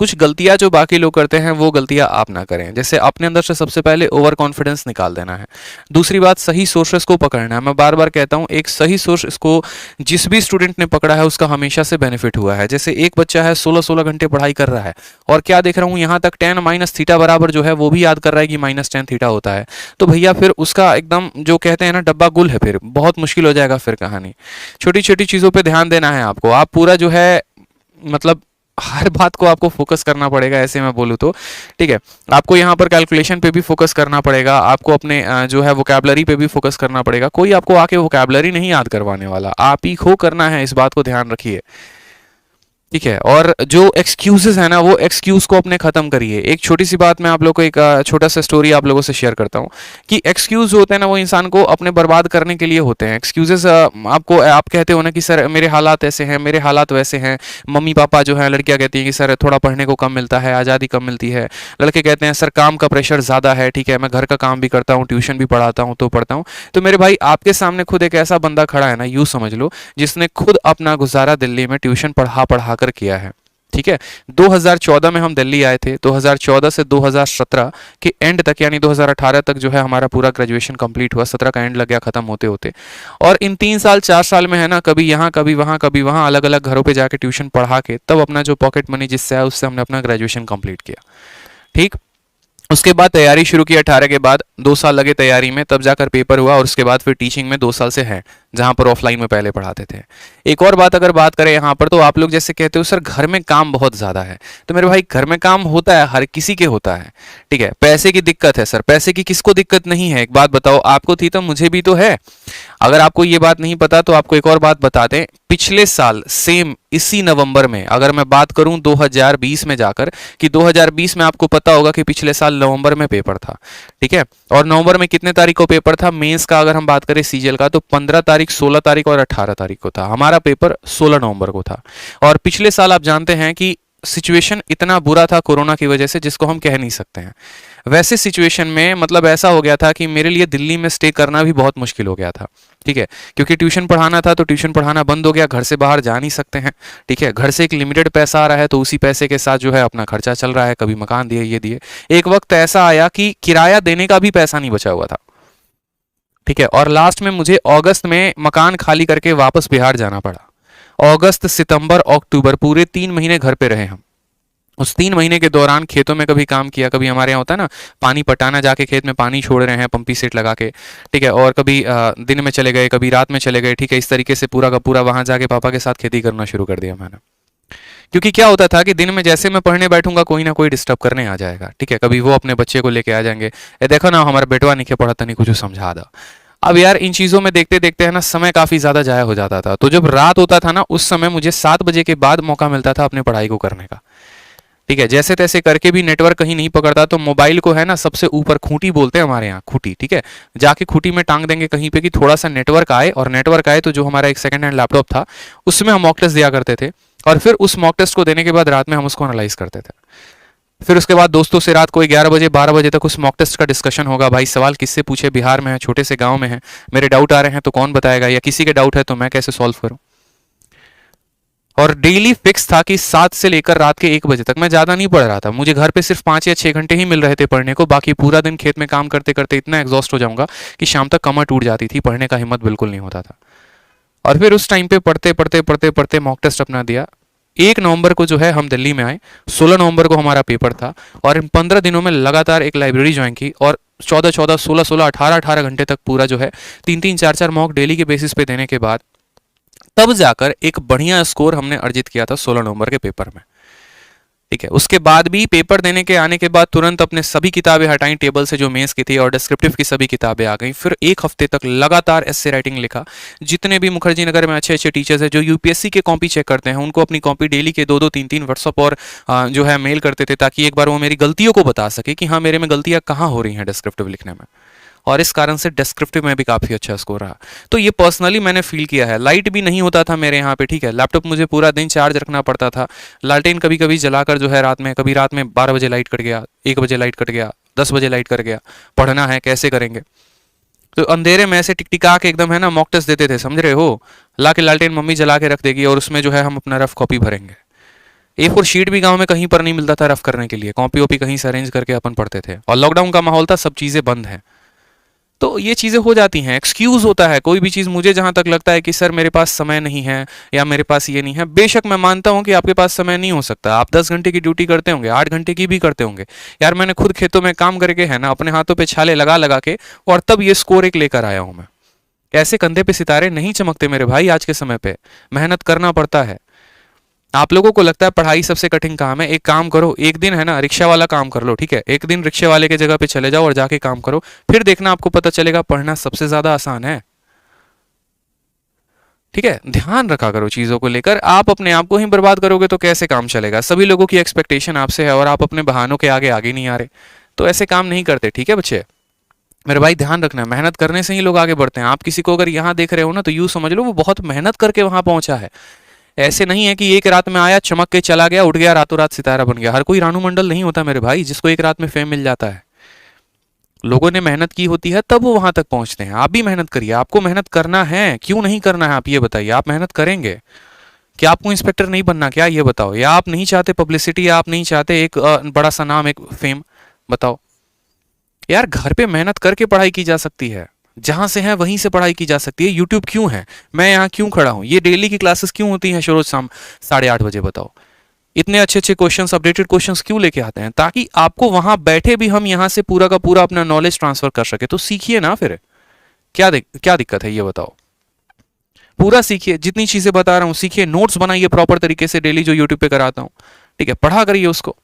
कुछ गलतियां जो बाकी लोग करते हैं वो गलतियां आप ना करें। जैसे अपने अंदर से सबसे पहले ओवर कॉन्फिडेंस निकाल देना है। दूसरी बात, सही सोर्सेस को पकड़ना है। मैं बार बार कहता हूं, एक सही सोर्स को जिस भी स्टूडेंट ने पकड़ा है उसका हमेशा से बेनिफिट हुआ है। जैसे एक बच्चा है 16-16 घंटे पढ़ाई कर रहा है और क्या देख रहा हूं यहाँ तक tan माइनस थीटा बराबर जो है वो भी याद कर रहा है कि -tan थीटा होता है, तो भैया फिर उसका एकदम जो कहते हैं ना डब्बा गुल है, फिर बहुत मुश्किल हो जाएगा फिर कहानी। छोटी छोटी चीजों पे ध्यान देना है आपको। आप पूरा जो है मतलब हर बात को आपको फोकस करना पड़ेगा, ऐसे मैं बोलूँ तो। ठीक है, आपको यहाँ पर कैलकुलेशन पे भी फोकस करना पड़ेगा, आपको अपने जो है वोकैबुलरी पे भी फोकस करना पड़ेगा। कोई आपको आके वोकैबुलरी नहीं याद करवाने वाला, आप ही को करना है, इस बात को ध्यान रखिए। ठीक है, और जो एक्सक्यूजेस है ना वो एक्सक्यूज को अपने खत्म करिए। एक छोटी सी बात मैं आप लोगों को एक छोटा सा स्टोरी आप लोगों से शेयर करता हूँ कि एक्सक्यूज होते हैं ना वो इंसान को अपने बर्बाद करने के लिए होते हैं। एक्सक्यूजेस आपको आप कहते हो ना कि सर मेरे हालात ऐसे हैं, मेरे हालात वैसे हैं। मम्मी पापा जो है, लड़कियां कहती हैं कि सर थोड़ा पढ़ने को कम मिलता है, आज़ादी कम मिलती है। लड़के कहते हैं सर काम का प्रेशर ज़्यादा है। ठीक है, मैं घर का काम भी करता हूँ, ट्यूशन भी पढ़ाता हूँ तो पढ़ता हूँ। तो मेरे भाई आपके सामने खुद एक ऐसा बंदा खड़ा है ना, यूँ समझ लो, जिसने खुद अपना गुजारा दिल्ली में ट्यूशन पढ़ा पढ़ा कर किया है। ठीक है, 2014 में हम दिल्ली आए थे। 2014 से 2017 के एंड तक यानी 2018 तक जो है हमारा पूरा ग्रेजुएशन कंप्लीट हुआ। 17 का एंड लग गया खत्म होते होते। और इन 3 साल 4 साल में है ना, कभी यहाँ कभी वहाँ कभी वहाँ, अलग अलग घरों पे जाके ट्यूशन पढ़ा के तब अपना जो पॉकेट मनी जिससे आया उससे हमने अपना ग्रेजुएशन कंप्लीट किया। ठीक, उसके बाद तैयारी शुरू की। 18 के बाद 2 साल लगे तैयारी में, तब जाकर पेपर हुआ। और उसके बाद फिर टीचिंग में 2 साल से है, जहां पर ऑफलाइन में पहले पढ़ाते थे। एक और बात अगर बात करें यहाँ पर, तो आप लोग जैसे कहते हो सर घर में काम बहुत ज़्यादा है, तो मेरे भाई घर में काम होता है, हर किसी के होता है। ठीक है, पैसे की दिक्कत है सर, पैसे की किसको दिक्कत नहीं है? एक बात बताओ, आपको थी तो मुझे भी तो है। अगर आपको ये बात नहीं पता तो आपको एक और बात बता दें, पिछले साल सेम इसी नवंबर में, अगर मैं बात करूं 2020 में जाकर, कि 2020 में आपको पता होगा कि पिछले साल नवंबर में पेपर था। ठीक है, और नवंबर में कितने तारीख को पेपर था मेंस का? अगर हम बात करें सीजीएल का, तो 15 तारीख, 16 तारीख और 18 तारीख को था। हमारा पेपर 16 नवंबर को था। और पिछले साल आप जानते हैं कि सिचुएशन इतना बुरा था कोरोना की वजह से, जिसको हम कह नहीं सकते हैं। वैसे सिचुएशन में मतलब ऐसा हो गया था कि मेरे लिए दिल्ली में स्टे करना भी बहुत मुश्किल हो गया था। ठीक है, क्योंकि ट्यूशन पढ़ाना था तो ट्यूशन पढ़ाना बंद हो गया, घर से बाहर जा नहीं सकते हैं। ठीक है, घर से एक लिमिटेड पैसा आ रहा है, तो उसी पैसे के साथ जो है अपना खर्चा चल रहा है, कभी मकान दिए, ये दिए। एक वक्त ऐसा आया कि किराया देने का भी पैसा नहीं बचा हुआ था। ठीक है, और लास्ट में मुझे अगस्त में मकान खाली करके वापस बिहार जाना पड़ा। अगस्त, सितंबर, अक्टूबर, पूरे 3 महीने घर पे रहे हम। उस 3 महीने के दौरान खेतों में कभी काम किया, कभी हमारे यहाँ होता है ना पानी पटाना, जाके खेत में पानी छोड़ रहे हैं पंपी सेट लगा के। ठीक है, और कभी दिन में चले गए, कभी रात में चले गए। ठीक है, इस तरीके से पूरा का पूरा वहां जाके पापा के साथ खेती करना शुरू कर दिया मैंने। क्योंकि क्या होता था कि दिन में जैसे मैं पढ़ने बैठूंगा कोई ना कोई डिस्टर्ब करने आ जाएगा। ठीक है, कभी वो अपने बच्चे को लेके आ जाएंगे, ए देखो ना हमारा बेटवा नहीं पढ़ता, नहीं कुछ समझा दो। अब यार इन चीज़ों में देखते देखते है ना समय काफ़ी ज़्यादा जाया हो जाता था। तो जब रात होता था ना, उस समय मुझे 7 बजे के बाद मौका मिलता था अपने पढ़ाई को करने का। ठीक है, जैसे तैसे करके भी नेटवर्क कहीं नहीं पकड़ता तो मोबाइल को है ना सबसे ऊपर, खूंटी बोलते हैं हमारे यहाँ, खूंटी। ठीक है, जाके खूंटी में टांग देंगे कहीं पे कि थोड़ा सा नेटवर्क आए, और नेटवर्क आए तो जो हमारा एक सेकंड हैंड लैपटॉप था उसमें हम मॉक टेस्ट दिया करते थे। और फिर उस मॉक टेस्ट को देने के बाद रात में हम उसको एनालाइज करते थे। फिर उसके बाद दोस्तों से रात को 11 बजे 12 बजे तक उस मॉक टेस्ट का डिस्कशन होगा। भाई सवाल किससे पूछे, बिहार में है, छोटे से गाँव में है, मेरे डाउट आ रहे हैं तो कौन बताएगा, या किसी के डाउट है तो मैं कैसे सॉल्व करूँ। और डेली फिक्स था कि 7 से लेकर रात के 1 बजे तक। मैं ज़्यादा नहीं पढ़ रहा था, मुझे घर पे सिर्फ 5 या 6 घंटे ही मिल रहे थे पढ़ने को। बाकी पूरा दिन खेत में काम करते करते इतना एग्जॉस्ट हो जाऊंगा कि शाम तक कमर टूट जाती थी, पढ़ने का हिम्मत बिल्कुल नहीं होता था। और फिर उस टाइम पे पढ़ते पढ़ते पढ़ते पढ़ते मॉक टेस्ट अपना दिया। 1 नवंबर को जो है हम दिल्ली में आए, 16 नवंबर को हमारा पेपर था। और इन 15 दिनों में लगातार एक लाइब्रेरी ज्वाइन की, और 14-14, 16-16, 18-18 घंटे तक पूरा जो है 3-3, 4-4 मॉक डेली के बेसिस पे देने के बाद तब जाकर एक बढ़िया स्कोर हमने अर्जित किया था 16 नवंबर के पेपर में। ठीक है, उसके बाद भी पेपर देने के आने के बाद तुरंत अपने सभी किताबें हटाई टेबल से जो मेंस की थी, और डिस्क्रिप्टिव की सभी किताबें आ गई। फिर 1 हफ्ते तक लगातार एस्से राइटिंग लिखा। जितने भी मुखर्जी नगर में अच्छे अच्छे टीचर्स हैं जो यूपीएससी के कॉपी चेक करते हैं, उनको अपनी कॉपी डेली के 2-2, 3-3 व्हाट्सअप और जो है मेल करते थे, ताकि एक बार वो मेरी गलतियों को बता सके कि हाँ मेरे में गलतियाँ कहाँ हो रही हैं डिस्क्रिप्टिव लिखने में। और इस कारण से डिस्क्रिप्टिव में भी काफ़ी अच्छा स्कोर रहा। तो ये पर्सनली मैंने फील किया है। लाइट भी नहीं होता था मेरे यहाँ पे। ठीक है, लैपटॉप मुझे पूरा दिन चार्ज रखना पड़ता था। लालटेन कभी कभी जलाकर जो है रात में, कभी रात में 12 बजे लाइट कट गया, 1 बजे लाइट कट गया, 10 बजे लाइट कट गया, पढ़ना है कैसे करेंगे। तो अंधेरे में ऐसे टिकटिका के एकदम है ना मॉक टेस्ट देते थे, समझ रहे हो। ला के लालटेन मम्मी जला के रख देगी और उसमें जो है हम अपना रफ कॉपी भरेंगे। A4 शीट भी गांव में कहीं पर नहीं मिलता था रफ करने के लिए, कॉपी ओपी कहीं से अरेंज करके अपन पढ़ते थे, और लॉकडाउन का माहौल था, सब चीज़ें बंद हैं। तो ये चीज़ें हो जाती हैं, एक्सक्यूज़ होता है कोई भी चीज़। मुझे जहाँ तक लगता है कि सर मेरे पास समय नहीं है या मेरे पास ये नहीं है, बेशक मैं मानता हूँ कि आपके पास समय नहीं हो सकता, आप 10 घंटे की ड्यूटी करते होंगे, 8 घंटे की भी करते होंगे। यार मैंने खुद खेतों में काम करके है ना, अपने हाथों पे छाले लगा लगा के, और तब ये स्कोर एक लेकर आया हूँ मैं। ऐसे कंधे पे सितारे नहीं चमकते मेरे भाई आज के समय पे, मेहनत करना पड़ता है। आप लोगों को लगता है पढ़ाई सबसे कठिन काम है, एक काम करो, एक दिन है ना रिक्शा वाला काम कर लो, ठीक है, एक दिन रिक्शे वाले के जगह पे चले जाओ और जाके काम करो, फिर देखना आपको पता चलेगा पढ़ना सबसे ज्यादा आसान है। ठीक है, ध्यान रखा करो चीजों को लेकर। आप अपने आप को ही बर्बाद करोगे तो कैसे काम चलेगा? सभी लोगों की एक्सपेक्टेशन आपसे है और आप अपने बहानों के आगे आगे नहीं आ रहे, तो ऐसे काम नहीं करते। ठीक है बच्चे, मेरे भाई ध्यान रखना, मेहनत करने से ही लोग आगे बढ़ते हैं। आप किसी को अगर यहाँ देख रहे हो ना, तो यूं समझ लो वो बहुत मेहनत करके वहां पहुंचा है। ऐसे नहीं है कि एक रात में आया, चमक के चला गया, उठ गया, रातों रात सितारा बन गया। हर कोई रानू मंडल नहीं होता मेरे भाई जिसको एक रात में फेम मिल जाता है। लोगों ने मेहनत की होती है तब वो वहां तक पहुंचते हैं। आप भी मेहनत करिए, आपको मेहनत करना है, क्यों नहीं करना है आप ये बताइए। आप मेहनत करेंगे क्या? आपको इंस्पेक्टर नहीं बनना क्या, ये बताओ? या आप नहीं चाहते पब्लिसिटी, या आप नहीं चाहते एक बड़ा सा नाम, एक फेम? बताओ यार, घर पे मेहनत करके पढ़ाई की जा सकती है, जहां से है वहीं से पढ़ाई की जा सकती है। यूट्यूब क्यों है, मैं यहाँ क्यों खड़ा हूँ, ये डेली की क्लासेस क्यों होती हैं रोज शाम 8:30 बजे? बताओ इतने अच्छे अच्छे क्वेश्चंस, अपडेटेड क्वेश्चंस क्यों लेके आते हैं? ताकि आपको वहां बैठे भी हम यहाँ से पूरा का पूरा अपना नॉलेज ट्रांसफर कर सके। तो सीखिए ना फिर, क्या दिक्कत है ये बताओ? पूरा सीखिए, जितनी चीजें बता रहा हूँ सीखिए, नोट्स बनाइए प्रॉपर तरीके से डेली जो यूट्यूब पे कराता हूँ, ठीक है, पढ़ा करिए उसको।